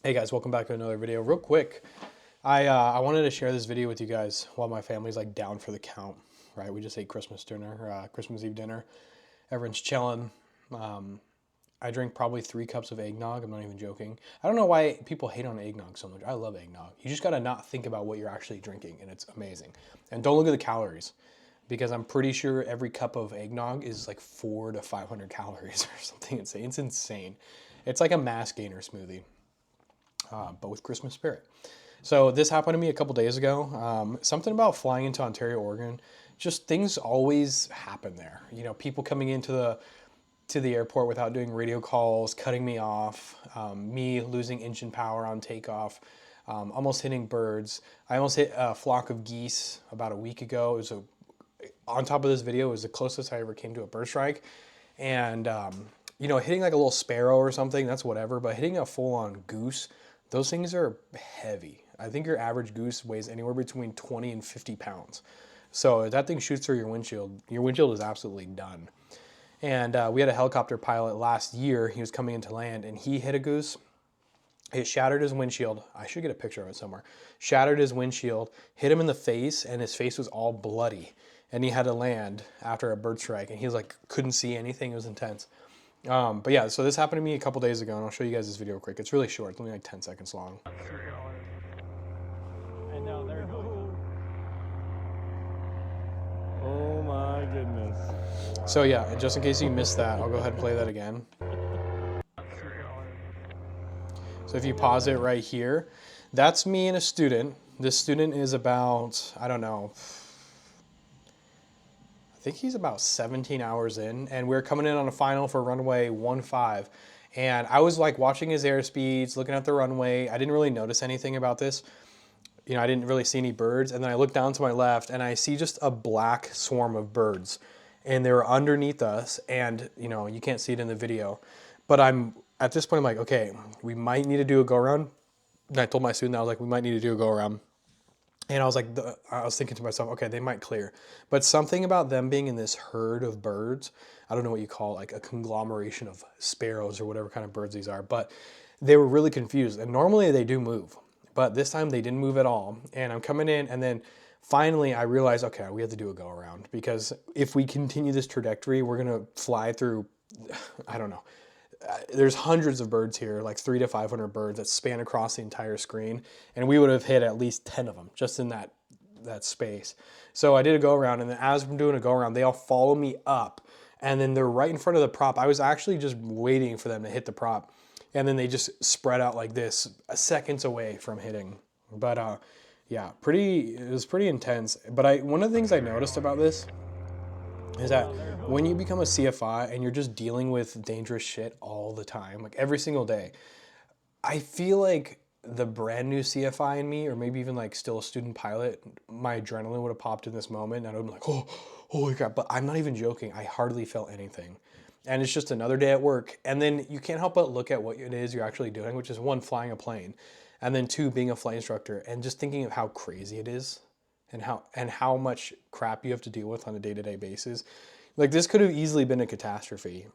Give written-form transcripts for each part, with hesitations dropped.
Hey guys, welcome back to another video. Real quick, I wanted to share this video with you guys while my family's like down for the count, right? We just ate Christmas dinner, Christmas Eve dinner. Everyone's chilling. Um, I drink probably 3 cups of eggnog. I'm not even joking. I don't know why people hate on eggnog so much. I love eggnog. You just gotta not think about what you're actually drinking, and it's amazing. And don't look at the calories, because I'm pretty sure every cup of eggnog is like 400 to 500 calories or something insane. It's insane. It's like a mass gainer smoothie, but with Christmas spirit. So this happened to me a couple days ago. Something about flying into Ontario, Oregon. Just things always happen there. You know, people coming into the airport without doing radio calls, cutting me off, me losing engine power on takeoff, almost hitting birds. I almost hit a flock of geese about a week ago. It was on top of this video, it was the closest I ever came to a bird strike. And, you know, hitting like a little sparrow or something, that's whatever. But hitting a full-on goose, those things are heavy. I think your average goose weighs anywhere between 20 and 50 pounds. So if that thing shoots through your windshield is absolutely done. And we had a helicopter pilot last year. He was coming into land and he hit a goose. It shattered his windshield. I should get a picture of it somewhere. Shattered his windshield, hit him in the face, and his face was all bloody. And he had to land after a bird strike, and he was like, couldn't see anything. It was intense. But yeah, so this happened to me a couple days ago, and I'll show you guys this video quick. It's really short. It's only like 10 seconds long. And now they're going. Oh my goodness. So yeah, just in case you missed that, I'll go ahead and play that again. So if you pause it right here, that's me and a student. This student is about, I don't know, I think he's about 17 hours in, and we're coming in on a final for runway 15. And I was like watching his airspeeds, looking at the runway. I didn't really notice anything about this. You know, I didn't really see any birds. And then I look down to my left and I see just a black swarm of birds. And they were underneath us, and you know, you can't see it in the video. But at this point, I'm like, okay, we might need to do a go around. And I told my student, I was like, we might need to do a go around. And I was like, I was thinking to myself, okay, they might clear. But something about them being in this herd of birds, I don't know what you call it, like a conglomeration of sparrows or whatever kind of birds these are, but they were really confused. And normally they do move, but this time they didn't move at all. And I'm coming in, and then finally I realized, okay, we have to do a go around, because if we continue this trajectory, we're going to fly through, I don't know, there's hundreds of birds here, like 300 to 500 birds that span across the entire screen, and we would have hit at least 10 of them just in that space. So I did a go around, and then as I'm doing a go around, they all follow me up, and then they're right in front of the prop. I was actually just waiting for them to hit the prop, and then they just spread out like this, seconds away from hitting. But yeah, it was pretty intense. But one of the things I noticed about this is that when you become a CFI and you're just dealing with dangerous shit all the time, like every single day, I feel like the brand new CFI in me, or maybe even like still a student pilot, my adrenaline would have popped in this moment, and I would be like, oh, holy crap. But I'm not even joking. I hardly felt anything. And it's just another day at work. And then you can't help but look at what it is you're actually doing, which is one, flying a plane, and then two, being a flight instructor, and just thinking of how crazy it is and how much crap you have to deal with on a day-to-day basis. Like, this could have easily been a catastrophe,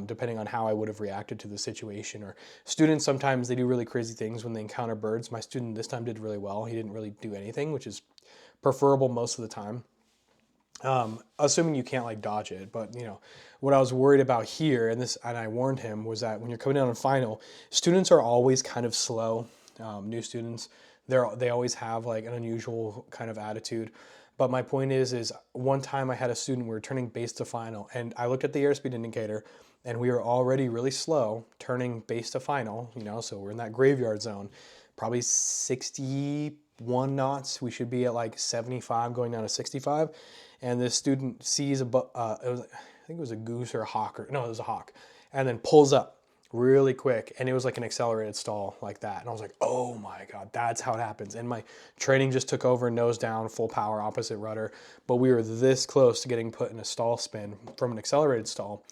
depending on how I would have reacted to the situation. Or students, sometimes they do really crazy things when they encounter birds. My student this time did really well. He didn't really do anything, which is preferable most of the time. Assuming you can't like dodge it. But you know, what I was worried about here, and I warned him, was that when you're coming down on final, students are always kind of slow. New students, they always have like an unusual kind of attitude. But my point is one time I had a student, we were turning base to final, and I looked at the airspeed indicator, and we were already really slow turning base to final, you know, so we're in that graveyard zone, probably 61 knots. We should be at like 75 going down to 65. And this student sees I think it was a goose or a hawk, or no, it was a hawk, and then pulls up really quick, and it was like an accelerated stall like that. And I was like, oh my God, that's how it happens. And my training just took over, nose down, full power, opposite rudder. But we were this close to getting put in a stall spin from an accelerated stall,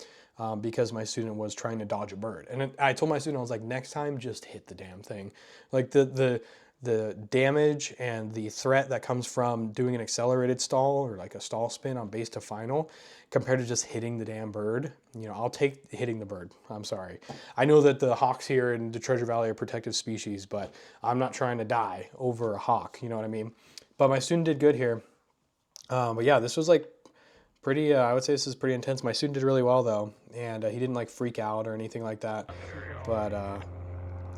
because my student was trying to dodge a bird. And I told my student, I was like, next time, just hit the damn thing. Like the the damage and the threat that comes from doing an accelerated stall or like a stall spin on base to final compared to just hitting the damn bird. You know, I'll take hitting the bird. I'm sorry. I know that the hawks here in the Treasure Valley are protective species, but I'm not trying to die over a hawk. You know what I mean? But my student did good here. But yeah, this was like pretty, I would say this is pretty intense. My student did really well though, and he didn't like freak out or anything like that. But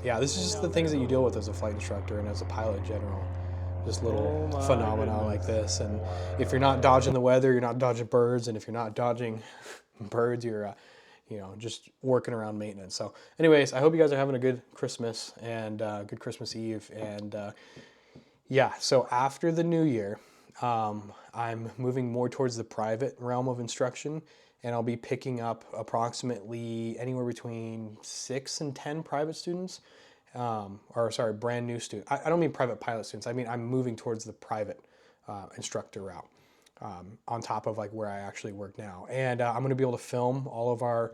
yeah, this is just the things that you deal with as a flight instructor and as a pilot in general. Just little Oh my phenomena like goodness. this. And if you're not dodging the weather, you're not dodging birds. And if you're not dodging birds, you're, you know, just working around maintenance. So anyways, I hope you guys are having a good Christmas and good Christmas Eve. And yeah, so after the new year, I'm moving more towards the private realm of instruction, and I'll be picking up approximately anywhere between 6 and 10 private students, or sorry, brand new students. I don't mean private pilot students. I mean I'm moving towards the private instructor route, on top of like where I actually work now. And I'm going to be able to film all of our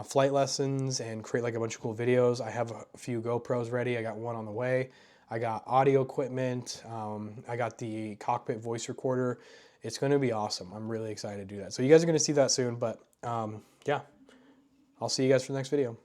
flight lessons and create like a bunch of cool videos. I have a few GoPros ready. I got one on the way. I got audio equipment. I got the cockpit voice recorder. It's going to be awesome. I'm really excited to do that. So you guys are going to see that soon. But yeah, I'll see you guys for the next video.